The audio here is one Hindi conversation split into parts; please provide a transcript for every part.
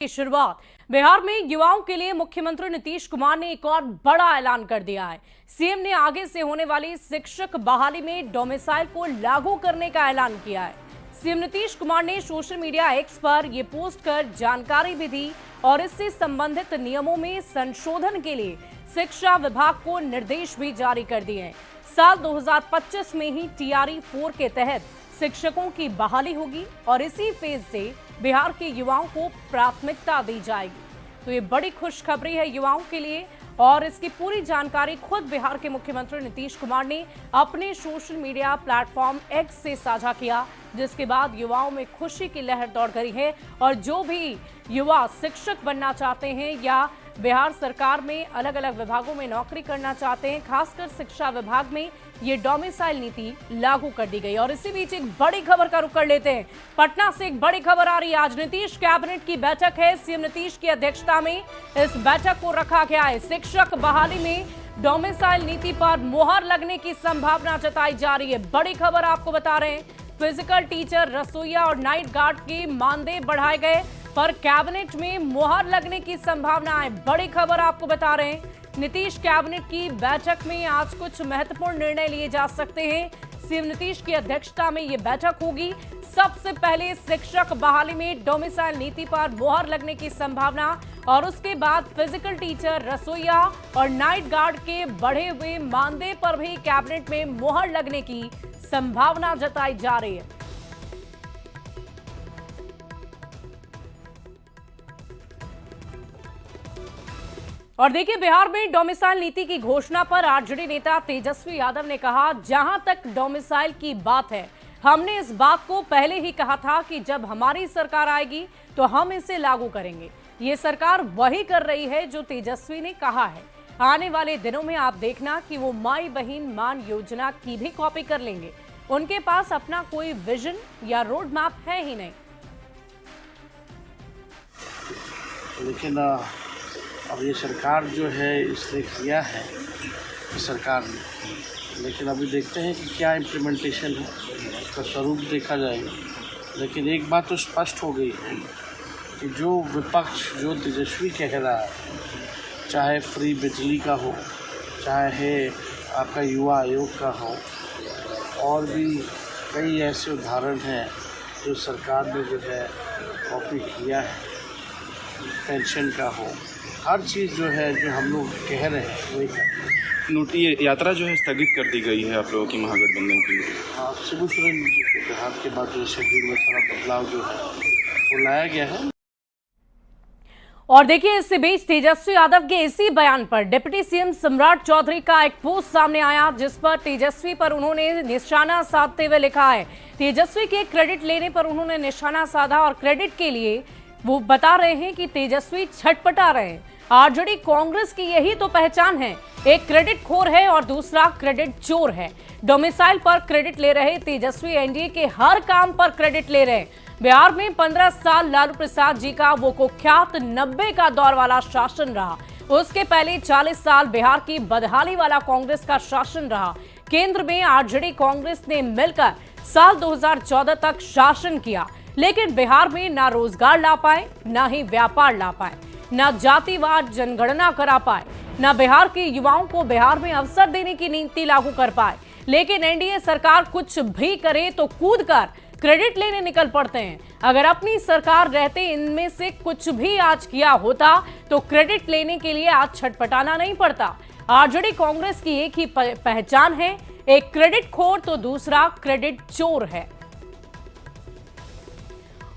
की शुरुआत। बिहार में युवाओं के लिए मुख्यमंत्री नीतीश कुमार ने एक और बड़ा ऐलान कर दिया है। सीएम ने आगे से होने वाली शिक्षक बहाली में डोमिसाइल को लागू करने का ऐलान किया है। सीएम नीतीश कुमार ने सोशल मीडिया एक्स पर यह पोस्ट कर जानकारी भी दी और इससे संबंधित नियमों में संशोधन के लिए शिक्षा विभाग को निर्देश भी जारी कर दिए हैं। साल 2025 में ही टीआरई 4 के तहत शिक्षकों की बहाली होगी और इसी फेज से बिहार के युवाओं को प्राथमिकता दी जाएगी। तो ये बड़ी खुशखबरी है युवाओं के लिए और इसकी पूरी जानकारी खुद बिहार के मुख्यमंत्री नीतीश कुमार ने अपने सोशल मीडिया प्लेटफॉर्म एक्स से साझा किया, जिसके बाद युवाओं में खुशी की लहर दौड़ गई है। और जो भी युवा शिक्षक बनना चाहते हैं या बिहार सरकार में अलग अलग विभागों में नौकरी करना चाहते हैं, खासकर शिक्षा विभाग में ये डोमिसाइल नीति लागू कर दी गई। और इसी बीच एक बड़ी खबर का रुख कर लेते हैं। पटना से एक बड़ी खबर आ रही है। आज नीतीश कैबिनेट की बैठक है। सीएम नीतीश की अध्यक्षता में इस बैठक को रखा गया है। शिक्षक बहाली में डोमिसाइल नीति पर मुहर लगने की संभावना जताई जा रही है। बड़ी खबर आपको बता रहे हैं। फिजिकल टीचर, रसोईया और नाइट गार्ड के मानदेय बढ़ाए गए, पर कैबिनेट में मुहर लगने की संभावना है। बड़ी खबर आपको बता रहे हैं। नीतीश कैबिनेट की बैठक में आज कुछ महत्वपूर्ण निर्णय लिए जा सकते हैं। सीएम नीतीश की अध्यक्षता में यह बैठक होगी। सबसे पहले शिक्षक बहाली में डोमिसाइल नीति पर मुहर लगने की संभावना और उसके बाद फिजिकल टीचर, रसोईया और नाइट गार्ड के बढ़े हुए मानदेय पर भी कैबिनेट में मुहर लगने की संभावना जताई जा रही है। और देखिए, बिहार में डोमिसाइल नीति की घोषणा पर आरजेडी नेता तेजस्वी यादव ने कहा, जहां तक डोमिसाइल की बात है, हमने इस बात को पहले ही कहा था कि जब हमारी सरकार आएगी तो हम इसे लागू करेंगे। ये सरकार वही कर रही है जो तेजस्वी ने कहा है। आने वाले दिनों में आप देखना कि वो माई बहन मान योजना की भी कॉपी कर लेंगे। उनके पास अपना कोई विजन या रोड मैप है ही नहीं। लेकिन अब ये सरकार जो है इसने किया है सरकार ने, लेकिन अभी देखते हैं कि क्या इम्प्लीमेंटेशन है, उसका स्वरूप देखा जाएगा। लेकिन एक बात तो स्पष्ट हो गई है कि जो विपक्ष, जो तेजस्वी कह रहा है, चाहे फ्री बिजली का हो, चाहे आपका युवा आयोग का हो, और भी कई ऐसे उदाहरण हैं जो सरकार ने जो है कॉपी किया है, पेंशन का हो, हर चीज़ जो है जो हम लोग कह रहे हैं वही कर। नोटी यात्रा जो है स्थगित कर दी गई है आप लोगों की महागठबंधन की। हाँ, शिबू सोरेन के देहांत के बाद जो शेड्यूल में थोड़ा बदलाव जो है वो लाया गया है। और देखिए, इसी बीच तेजस्वी यादव के इसी बयान पर डिप्टी सीएम सम्राट चौधरी का एक पोस्ट सामने आया, जिस पर तेजस्वी पर उन्होंने निशाना साधते हुए लिखा है। तेजस्वी के क्रेडिट लेने पर उन्होंने निशाना साधा और क्रेडिट के लिए वो बता रहे हैं कि तेजस्वी छटपटा रहे हैं। आरजेडी कांग्रेस की यही तो पहचान है, एक क्रेडिट खोर है और दूसरा क्रेडिट चोर है। डोमिसाइल पर क्रेडिट ले रहे तेजस्वी एनडीए के हर काम पर क्रेडिट ले रहे हैं। बिहार में 15 साल लालू प्रसाद जी का वो कुख्यात 90 का दौर वाला शासन रहा। उसके पहले 40 साल बिहार की बदहाली वाला कांग्रेस का शासन रहा। केंद्र में आरजेडी कांग्रेस ने मिलकर साल 2014 तक शासन किया, लेकिन बिहार में ना रोजगार ला पाए, ना ही व्यापार ला पाए, ना जातिवाद जनगणना करा पाए, ना बिहार के युवाओं को बिहार में अवसर देने की नीति लागू कर पाए। लेकिन एनडीए सरकार कुछ भी करे तो कूद कर क्रेडिट लेने निकल पड़ते हैं। अगर अपनी सरकार रहते इनमें से कुछ भी आज किया होता तो क्रेडिट लेने के लिए आज छटपटाना नहीं पड़ता। आरजेडी कांग्रेस की एक ही पहचान है, एक क्रेडिट खोर तो दूसरा क्रेडिट चोर है।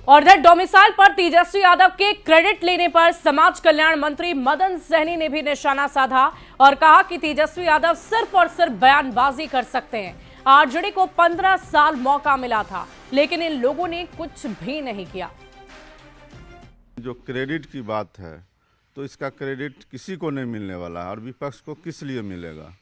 और डोमिसाइल पर तेजस्वी यादव के क्रेडिट लेने पर समाज कल्याण मंत्री मदन सहनी ने भी निशाना साधा और कहा कि तेजस्वी यादव सिर्फ और सिर्फ बयानबाजी कर सकते हैं। आरजेडी को 15 साल मौका मिला था, लेकिन इन लोगों ने कुछ भी नहीं किया। जो क्रेडिट की बात है, तो इसका क्रेडिट किसी को नहीं मिलने वाला और विपक्ष को किस लिए मिलेगा।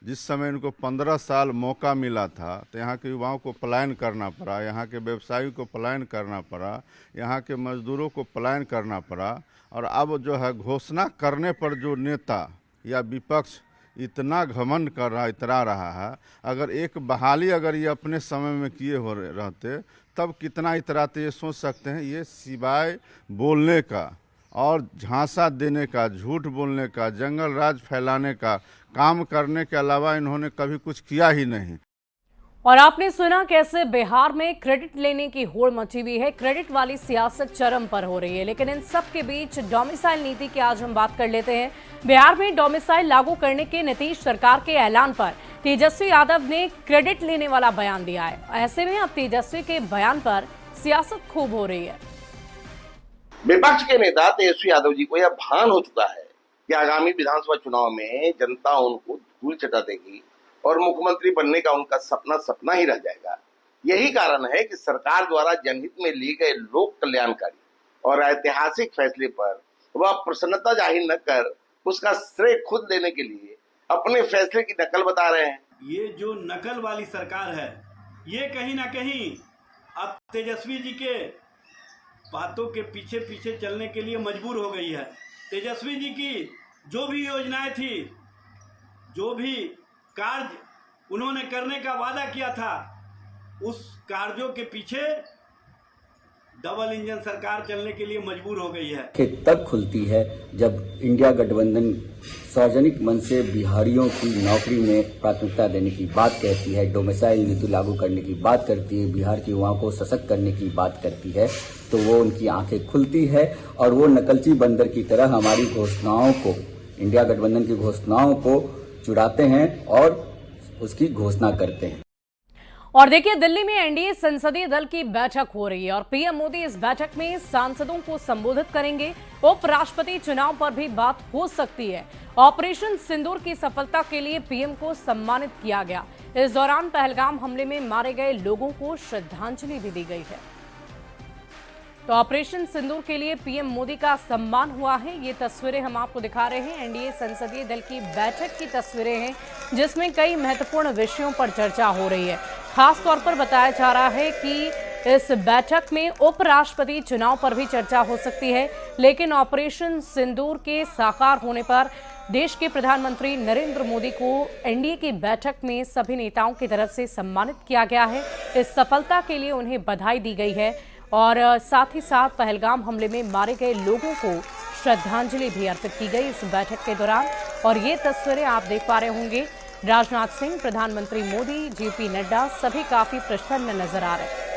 जिस समय इनको 15 साल मौका मिला था तो यहाँ के युवाओं को पलायन करना पड़ा, यहाँ के व्यवसायियों को पलायन करना पड़ा, यहाँ के मजदूरों को पलायन करना पड़ा। और अब जो है घोषणा करने पर जो नेता या विपक्ष इतना घमंड कर रहा इतरा रहा है। अगर एक बहाली अगर ये अपने समय में किए हो रहते तब कितना इतराते, ये सोच सकते हैं। ये सिवाय बोलने का और झांसा देने का, झूठ बोलने का, जंगल राज फैलाने का काम करने के अलावा इन्होंने कभी कुछ किया ही नहीं। और आपने सुना कैसे बिहार में क्रेडिट लेने की होड़ मची हुई है। क्रेडिट वाली सियासत चरम पर हो रही है, लेकिन इन सब के बीच डोमिसाइल नीति की आज हम बात कर लेते हैं। बिहार में डोमिसाइल लागू करने के नीतीश सरकार के ऐलान पर तेजस्वी यादव ने क्रेडिट लेने वाला बयान दिया है। ऐसे में अब तेजस्वी के बयान पर सियासत खूब हो रही है। विपक्ष के नेता तेजस्वी यादव जी को यह भान हो चुका है कि आगामी विधानसभा चुनाव में जनता उनको धूल चटा देगी और मुख्यमंत्री बनने का उनका सपना सपना ही रह जाएगा। यही कारण है कि सरकार द्वारा जनहित में लिए गए लोक कल्याणकारी और ऐतिहासिक फैसले पर वह प्रसन्नता जाहिर न कर उसका श्रेय खुद लेने के लिए अपने फैसले की नकल बता रहे हैं। ये जो नकल वाली सरकार है, ये कहीं ना कहीं अब तेजस्वी जी के बातों के पीछे पीछे चलने के लिए मजबूर हो गई है। तेजस्वी जी की जो भी योजनाएं थी, जो भी कार्य उन्होंने करने का वादा किया था, उस कार्यों के पीछे डबल इंजन सरकार चलने के लिए मजबूर हो गई है। कि तब खुलती है जब इंडिया गठबंधन सार्वजनिक मन से बिहारियों की नौकरी में प्राथमिकता देने की बात कहती है, डोमिसाइल नीति लागू करने की बात करती है, बिहार के युवाओं को सशक्त करने की बात करती है, तो वो उनकी आंखें खुलती है और वो नकलची बंदर की तरह हमारी घोषणाओं को, इंडिया गठबंधन की घोषणाओं को चुराते हैं और उसकी घोषणा करते हैं। और देखिए, दिल्ली में एनडीए संसदीय दल की बैठक हो रही है और पीएम मोदी इस बैठक में सांसदों को संबोधित करेंगे। उपराष्ट्रपति चुनाव पर भी बात हो सकती है। ऑपरेशन सिंदूर की सफलता के लिए पीएम को सम्मानित किया गया। इस दौरान पहलगाम हमले में मारे गए लोगों को श्रद्धांजलि भी दी गई है। तो ऑपरेशन सिंदूर के लिए पीएम मोदी का सम्मान हुआ है। ये तस्वीरें हम आपको दिखा रहे हैं। एनडीए संसदीय दल की बैठक की तस्वीरें हैं, जिसमें कई महत्वपूर्ण विषयों पर चर्चा हो रही है। खास तौर पर बताया जा रहा है कि इस बैठक में उपराष्ट्रपति चुनाव पर भी चर्चा हो सकती है, लेकिन ऑपरेशन सिंदूर के साकार होने पर देश के प्रधानमंत्री नरेंद्र मोदी को एनडीए की बैठक में सभी नेताओं की तरफ से सम्मानित किया गया है। इस सफलता के लिए उन्हें बधाई दी गई है और साथ ही साथ पहलगाम हमले में मारे गए लोगों को श्रद्धांजलि भी अर्पित की गई इस बैठक के दौरान। और ये तस्वीरें आप देख पा रहे होंगे, राजनाथ सिंह, प्रधानमंत्री मोदी, जेपी नड्डा सभी काफी प्रसन्न नजर आ रहे हैं।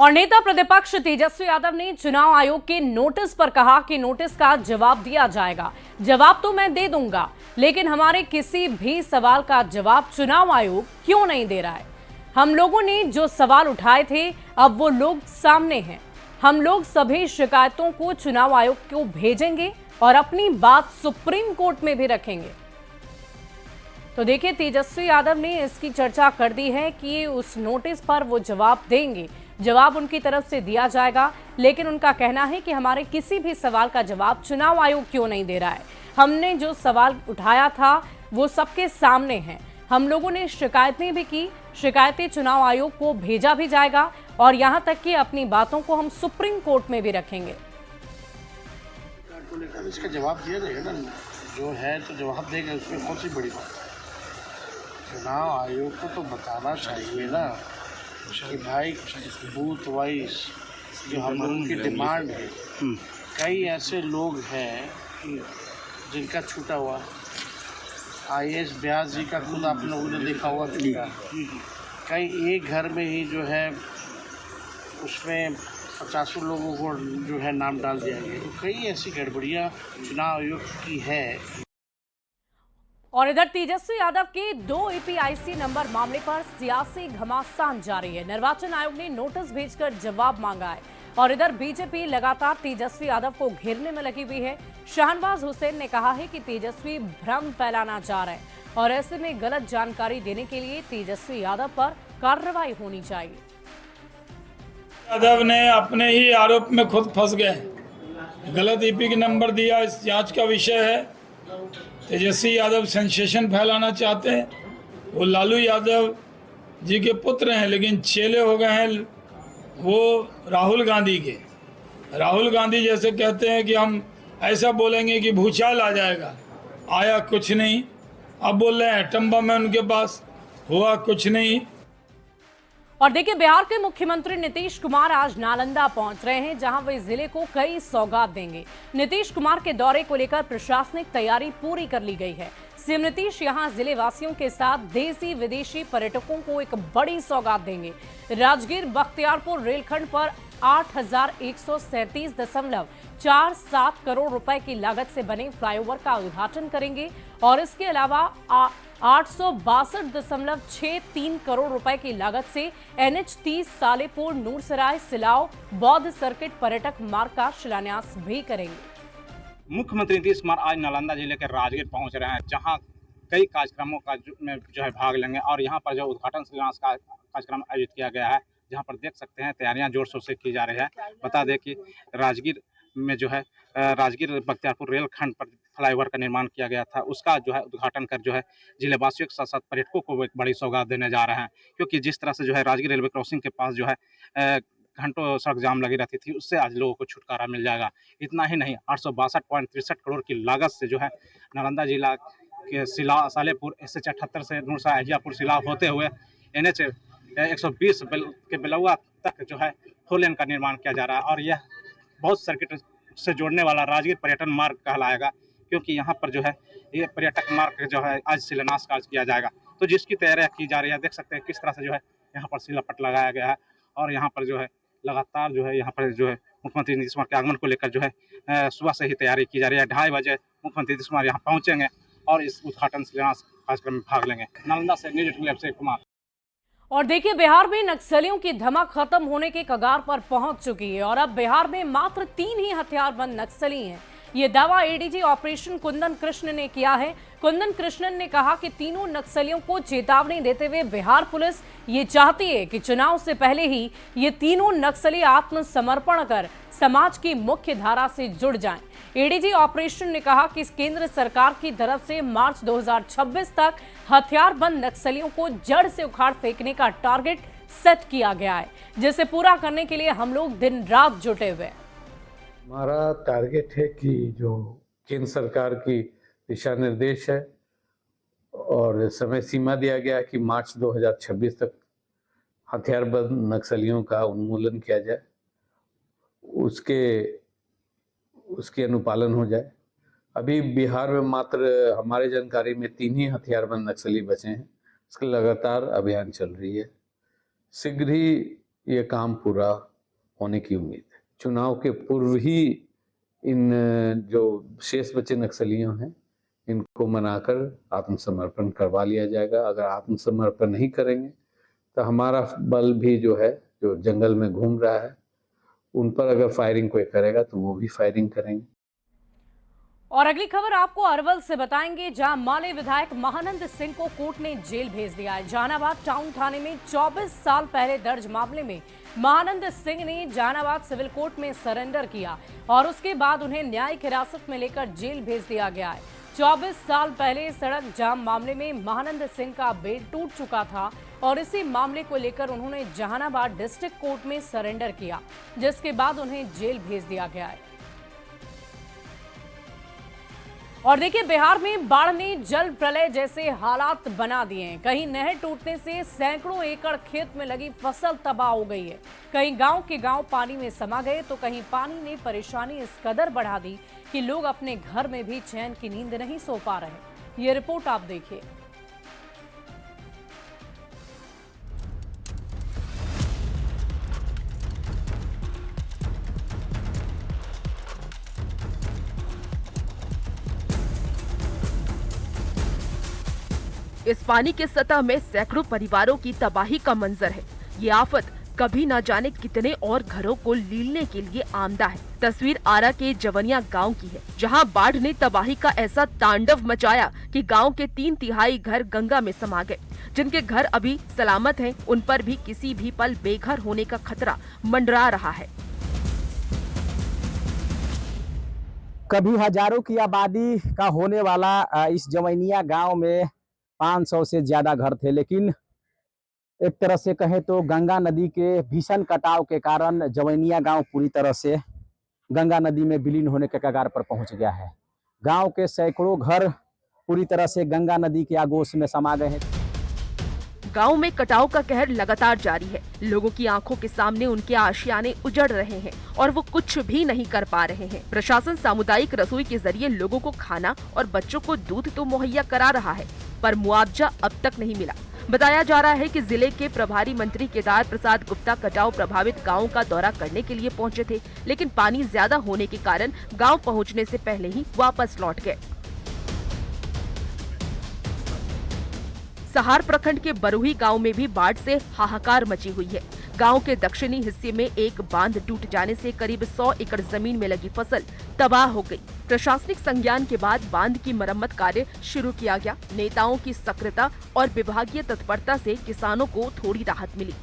और नेता प्रतिपक्ष तेजस्वी यादव ने चुनाव आयोग के नोटिस पर कहा कि नोटिस का जवाब दिया जाएगा। जवाब तो मैं दे दूंगा, लेकिन हमारे किसी भी सवाल का जवाब चुनाव आयोग क्यों नहीं दे रहा है? हम लोगों ने जो सवाल उठाए थे, अब वो लोग सामने हैं। हम लोग सभी शिकायतों को चुनाव आयोग को भेजेंगे और अपनी बात सुप्रीम कोर्ट में भी रखेंगे। तो देखिए, तेजस्वी यादव ने इसकी चर्चा कर दी है कि उस नोटिस पर वो जवाब देंगे। जवाब उनकी तरफ से दिया जाएगा, लेकिन उनका कहना है कि हमारे किसी भी सवाल का जवाब चुनाव आयोग क्यों नहीं दे रहा है। हमने जो सवाल उठाया था वो सबके सामने हैं। हम लोगों ने शिकायतें भी की, शिकायतें चुनाव आयोग को भेजा भी जाएगा और यहां तक कि अपनी बातों को हम सुप्रीम कोर्ट में भी रखेंगे। इसका जवाब दिया जाएगा ना, जो है तो जवाब देगा, उसमें कौन सी बड़ी बात है। चुनाव आयोग को तो बताना चाहिए ना कि भाई बूथ वाइज जो हम लोगों की डिमांड है, कई ऐसे लोग हैं जिनका छूटा हुआ, आईएएस व्यास जी का खुद आप लोगों ने देखा हुआ छूटा, कई एक घर में ही जो है उसमें 50 लोगों को जो है नाम डाल दिया गया। तो कई ऐसी गड़बड़ियाँ चुनाव आयोग की है। और इधर तेजस्वी यादव के 2 ईपीआईसी नंबर मामले पर सियासी घमासान जारी है। निर्वाचन आयोग ने नोटिस भेजकर जवाब मांगा है और इधर बीजेपी लगातार तेजस्वी यादव को घेरने में लगी हुई है। शाहनवाज हुसैन ने कहा है कि तेजस्वी भ्रम फैलाना चाह रहे हैं और ऐसे में गलत जानकारी देने के लिए तेजस्वी यादव पर कार्रवाई होनी चाहिए। यादव ने अपने ही आरोप में खुद फंस गए। गलत ईपिक नंबर दिया, इस जांच का विषय है। तेजस्वी यादव सेंसेशन फैलाना चाहते हैं। वो लालू यादव जी के पुत्र हैं, लेकिन चेले हो गए हैं वो राहुल गांधी के। राहुल गांधी जैसे कहते हैं कि हम ऐसा बोलेंगे कि भूचाल आ जाएगा, आया कुछ नहीं। अब बोल रहे हैं एटम बम है उनके पास, हुआ कुछ नहीं। और देखिए, बिहार के मुख्यमंत्री नीतीश कुमार आज नालंदा पहुंच रहे हैं, जहां वे जिले को कई सौगात देंगे। नीतीश कुमार के दौरे को लेकर प्रशासनिक तैयारी पूरी कर ली गई है। सीएम नीतीश यहां जिले वासियों के साथ देसी विदेशी पर्यटकों को एक बड़ी सौगात देंगे। राजगीर बख्तियारपुर रेलखंड पर 8,137.47 करोड़ रुपए की लागत से बने फ्लाईओवर का उद्घाटन करेंगे और इसके अलावा 862.63 करोड़ रुपए की लागत से NH 30 सालेपुर नूरसराय सिलाव बौद्ध सर्किट पर्यटक मार्ग का शिलान्यास भी करेंगे। मुख्यमंत्री नीतीश कुमार आज नालंदा जिले के राजगीर पहुंच रहे हैं, जहां कई कार्यक्रमों का जो है भाग लेंगे और यहां पर जो उद्घाटन शिलान्यास का कार्यक्रम आयोजित किया गया है, जहां पर देख सकते हैं तैयारियां जोर शोर से की जा रही है। बता दें कि राजगीर में जो है राजगीर बख्तियारपुर रेलखंड पर फ्लाईओवर का निर्माण किया गया था, उसका जो है उद्घाटन कर जो है जिलेवासियों के साथ साथ पर्यटकों को एक बड़ी सौगात देने जा रहे हैं। क्योंकि जिस तरह से जो है राजगीर रेलवे क्रॉसिंग के पास जो है घंटों सड़क जाम लगी रहती थी, उससे आज लोगों को छुटकारा मिल जाएगा। इतना ही नहीं, 862.63 करोड़ की लागत से जो है नालंदा जिला के सालेपुर SH 78 से नूरसराय अहियापुर सिलाव होते हुए NH 120 के बेलौआ तक जो है 4 लेन का निर्माण किया जा रहा है और यह बहुत सर्किट से जोड़ने वाला राजगीर पर्यटन मार्ग कहलाएगा, क्योंकि यहाँ पर जो है ये पर्यटक मार्ग जो है आज शिलान्यास कार्य किया जाएगा। तो जिसकी तैयारियां की जा रही है, देख सकते हैं किस तरह से जो है यहाँ पर शिलापट लगाया गया है और यहाँ पर जो है लगातार जो है यहाँ पर जो है मुख्यमंत्री नीतीश कुमार के आगमन को लेकर जो है सुबह से ही तैयारी की जा रही है। 2:30 बजे मुख्यमंत्री नीतीश कुमार यहाँ पहुँचेंगे और इस उद्घाटन शिलान्यास कार्यक्रम में भाग लेंगे। नालंदा से न्यूज 18 से कुमार। और देखिए, बिहार में नक्सलियों की धमक खत्म होने के कगार पर पहुंच चुकी है और अब बिहार में मात्र 3 ही हथियारबंद नक्सली हैं। ये दावा एडीजी ऑपरेशन कुंदन कृष्ण ने किया है। कुंदन कृष्णन ने कहा कि तीनों नक्सलियों को चेतावनी देते हुए बिहार पुलिस ये चाहती है कि चुनाव से पहले ही ये तीनों नक्सली आत्मसमर्पण कर समाज की मुख्य धारा से जुड़ जाएं। एडीजी ऑपरेशन ने कहा कि केंद्र सरकार की तरफ से मार्च 2026 तक हथियारबंद नक्सलियों को जड़ से उखाड़ फेंकने का टारगेट सेट किया गया है, जिसे पूरा करने के लिए हम लोग दिन रात जुटे हुए हैं। हमारा टारगेट है कि जो केंद्र सरकार की दिशा निर्देश है और समय सीमा दिया गया कि मार्च 2026 तक हथियारबंद नक्सलियों का उन्मूलन किया जाए, उसके अनुपालन हो जाए। अभी बिहार में मात्र हमारे जानकारी में 3 ही हथियारबंद नक्सली बचे हैं। इसका लगातार अभियान चल रही है। शीघ्र ही ये काम पूरा होने की उम्मीद है। चुनाव के पूर्व ही इन जो शेष बचे नक्सलियों हैं इनको मनाकर आत्मसमर्पण करवा लिया जाएगा। अगर आत्मसमर्पण नहीं करेंगे तो हमारा बल भी जो है, जो जंगल में घूम रहा है, उन पर अगर फायरिंग कोई करेगा तो वो भी फायरिंग करेंगे। और अगली खबर आपको अरवल से बताएंगे, जहां माले विधायक महानंद सिंह को कोर्ट ने जेल भेज दिया है। जहानाबाद टाउन थाने में 24 साल पहले दर्ज मामले में महानंद सिंह ने जहानाबाद सिविल कोर्ट में सरेंडर किया और उसके बाद उन्हें न्यायिक हिरासत में लेकर जेल भेज दिया गया है। 24 साल पहले सड़क जाम मामले में महानंद सिंह का बेल टूट चुका था और इसी मामले को लेकर उन्होंने जहानाबाद डिस्ट्रिक्ट कोर्ट में सरेंडर किया, जिसके बाद उन्हें जेल भेज दिया गया है। और देखिए, बिहार में बाढ़ ने जल प्रलय जैसे हालात बना दिए हैं। कहीं नहर टूटने से सैकड़ों एकड़ खेत में लगी फसल तबाह हो गई है। कहीं गांव के गांव पानी में समा गए तो कहीं पानी ने परेशानी इस कदर बढ़ा दी कि लोग अपने घर में भी चैन की नींद नहीं सो पा रहे। ये रिपोर्ट आप देखिए। इस पानी के सतह में सैकड़ों परिवारों की तबाही का मंजर है। ये आफत कभी न जाने कितने और घरों को लीलने के लिए आमदा है। तस्वीर आरा के जवनिया गांव की है, जहां बाढ़ ने तबाही का ऐसा तांडव मचाया कि गांव के 3/3 घर गंगा में समा गए। जिनके घर अभी सलामत हैं, उन पर भी किसी भी पल बेघर होने का खतरा मंडरा रहा है। कभी हजारों की आबादी का होने वाला इस जवैनिया गांव में 500 से ज्यादा घर थे, लेकिन एक तरह से कहें तो गंगा नदी के भीषण कटाव के कारण जवैनिया गांव पूरी तरह से गंगा नदी में विलीन होने के कगार पर पहुंच गया है। गांव के सैकड़ों घर पूरी तरह से गंगा नदी के आगोश में समा गए हैं। गांव में कटाव का कहर लगातार जारी है। लोगों की आंखों के सामने उनके आशियाने उजड़ रहे हैं और वो कुछ भी नहीं कर पा रहे हैं। प्रशासन सामुदायिक रसोई के जरिए लोगों को खाना और बच्चों को दूध तो मुहैया करा रहा है, पर मुआवजा अब तक नहीं मिला। बताया जा रहा है कि जिले के प्रभारी मंत्री केदार प्रसाद गुप्ता कटाव प्रभावित गाँव का दौरा करने के लिए पहुँचे थे, लेकिन पानी ज्यादा होने के कारण गाँव पहुँचने से पहले ही वापस लौट गए। सहार प्रखंड के बरुही गांव में भी बाढ़ से हाहाकार मची हुई है। गांव के दक्षिणी हिस्से में एक बांध टूट जाने से करीब 100 एकड़ जमीन में लगी फसल तबाह हो गई। प्रशासनिक संज्ञान के बाद बांध की मरम्मत कार्य शुरू किया गया। नेताओं की सक्रियता और विभागीय तत्परता से किसानों को थोड़ी राहत मिली।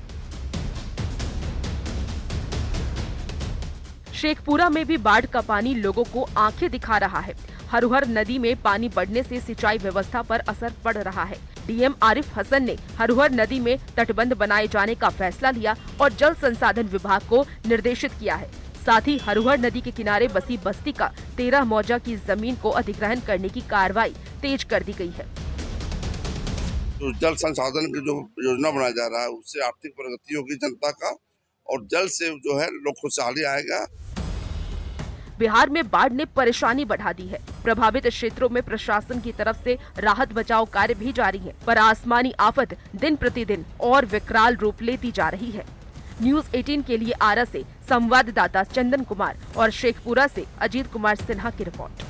शेखपुरा में भी बाढ़ का पानी लोगों को आंखें दिखा रहा है। हरुहर नदी में पानी बढ़ने से सिंचाई व्यवस्था पर असर पड़ रहा है। डीएम आरिफ हसन ने हरुहर नदी में तटबंध बनाए जाने का फैसला लिया और जल संसाधन विभाग को निर्देशित किया है। साथ ही हरुहर नदी के किनारे बसी बस्ती का 13 मौजा की जमीन को अधिग्रहण करने की कार्रवाई तेज कर दी गई है। तो जल संसाधन की जो योजना बनाया जा रहा है उससे आर्थिक प्रगति होगी जनता का और जल से जो है लोग खुशहाली आएगा। बिहार में बाढ़ ने परेशानी बढ़ा दी है। प्रभावित क्षेत्रों में प्रशासन की तरफ से राहत बचाव कार्य भी जारी है, पर आसमानी आफत दिन प्रतिदिन और विकराल रूप लेती जा रही है। न्यूज 18 के लिए आरा से संवाददाता चंदन कुमार और शेखपुरा से अजीत कुमार सिन्हा की रिपोर्ट।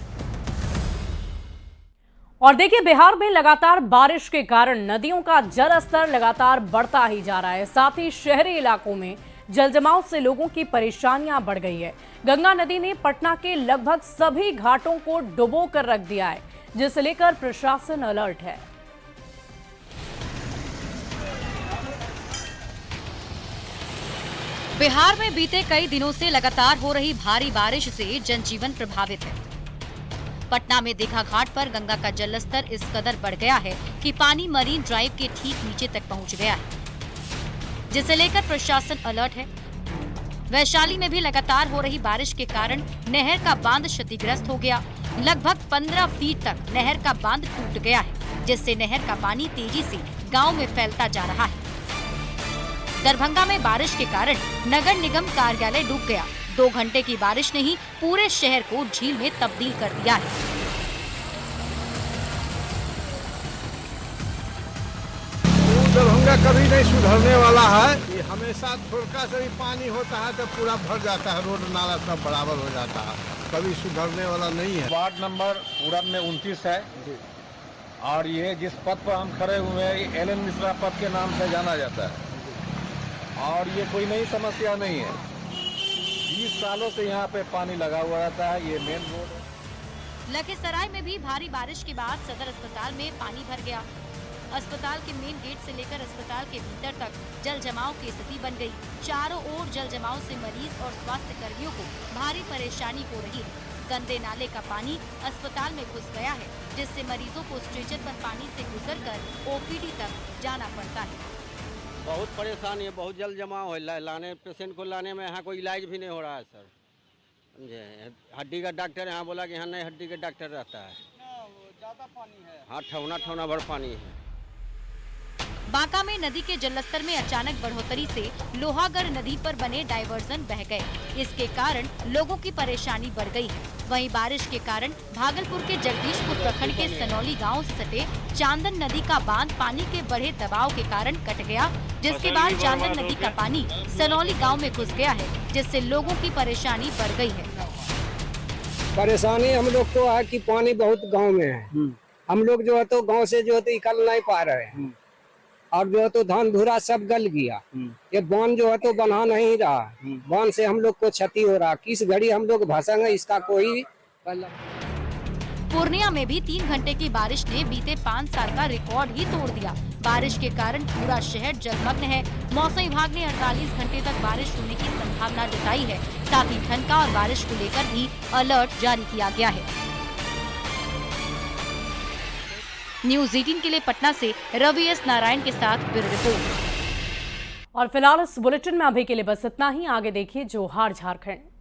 और देखिए, बिहार में लगातार बारिश के कारण नदियों का जल स्तर लगातार बढ़ता ही जा रहा है। साथ ही शहरी इलाकों में जलजमाव से लोगों की परेशानियां बढ़ गई है। गंगा नदी ने पटना के लगभग सभी घाटों को डुबो कर रख दिया है, जिसे लेकर प्रशासन अलर्ट है। बिहार में बीते कई दिनों से लगातार हो रही भारी बारिश से जनजीवन प्रभावित है। पटना में दीघा घाट पर गंगा का जलस्तर इस कदर बढ़ गया है कि पानी मरीन ड्राइव के ठीक नीचे तक पहुंच गया है, जिसे लेकर प्रशासन अलर्ट है। वैशाली में भी लगातार हो रही बारिश के कारण नहर का बांध क्षतिग्रस्त हो गया। लगभग 15 फीट तक नहर का बांध टूट गया है, जिससे नहर का पानी तेजी से गांव में फैलता जा रहा है। दरभंगा में बारिश के कारण नगर निगम कार्यालय डूब गया। 2 घंटे की बारिश ने ही पूरे शहर को झील में तब्दील कर दिया है। दरभंगा कभी नहीं सुधरने वाला है। ये हमेशा थोड़ा सा भी पानी होता है तो पूरा भर जाता है, रोड नाला सब बराबर हो जाता है, कभी सुधरने वाला नहीं है। वार्ड नंबर पूरा में 29 है और ये जिस पद पर हम खड़े हुए हैं एलन मिश्रा पद के नाम से जाना जाता है और ये कोई नई समस्या नहीं है। 20 सालों से यहाँ पे पानी लगा हुआ रहता है। ये मेन रोड है। लखीसराय में भी भारी बारिश के बाद सदर अस्पताल में पानी भर गया। अस्पताल के मेन गेट से लेकर अस्पताल के भीतर तक जल जमाव की स्थिति बन गई। चारों ओर जल जमाव से मरीज और स्वास्थ्य कर्मियों को भारी परेशानी हो रही है। गंदे नाले का पानी अस्पताल में घुस गया है, जिससे मरीजों को स्ट्रेचर पर पानी से गुजरकर ओपीडी तक जाना पड़ता है। बहुत परेशानी है, बहुत जल जमाव है। लाने पेशेंट को लाने में यहाँ कोई इलाज भी नहीं हो रहा है सर। समझे, हड्डी का डॉक्टर यहाँ बोला कि यहाँ नहीं हड्डी का डॉक्टर रहता है। ज्यादा पानी है। हाँ, ठौना भर पानी है। बांका में नदी के जलस्तर में अचानक बढ़ोतरी से लोहागढ़ नदी पर बने डायवर्जन बह गए। इसके कारण लोगों की परेशानी बढ़ गई है। वहीं बारिश के कारण भागलपुर के जगदीशपुर प्रखंड के सनौली गांव से सटे चांदन नदी का बांध पानी के बढ़े दबाव के कारण कट गया, जिसके बाद चांदन नदी का पानी सनौली गांव में घुस गया है, जिससे लोगों की परेशानी बढ़ गई है। परेशानी हम लोग को है कि पानी बहुत गाँव में है। हम लोग जो है तो गाँव से जो है तो निकल नहीं पा रहे हैं और जो है तो धान धुरा सब गल गया। ये बांध जो है तो बना नहीं रहा। बांध से हम लोग को क्षति हो रहा। किस घड़ी हम लोग भसेंगे इसका कोई। पूर्णिया में भी 3 घंटे की बारिश ने बीते 5 साल का रिकॉर्ड ही तोड़ दिया। बारिश के कारण पूरा शहर जलमग्न है। मौसम विभाग ने 48 घंटे तक बारिश होने की संभावना जताई है। साथ ही ठनका और बारिश को लेकर भी अलर्ट जारी किया गया है। न्यूज़ 18 के लिए पटना से रवि एस नारायण के साथ ब्यूरो रिपोर्ट। और फिलहाल इस बुलेटिन में अभी के लिए बस इतना ही। आगे देखिए जोहार झारखंड।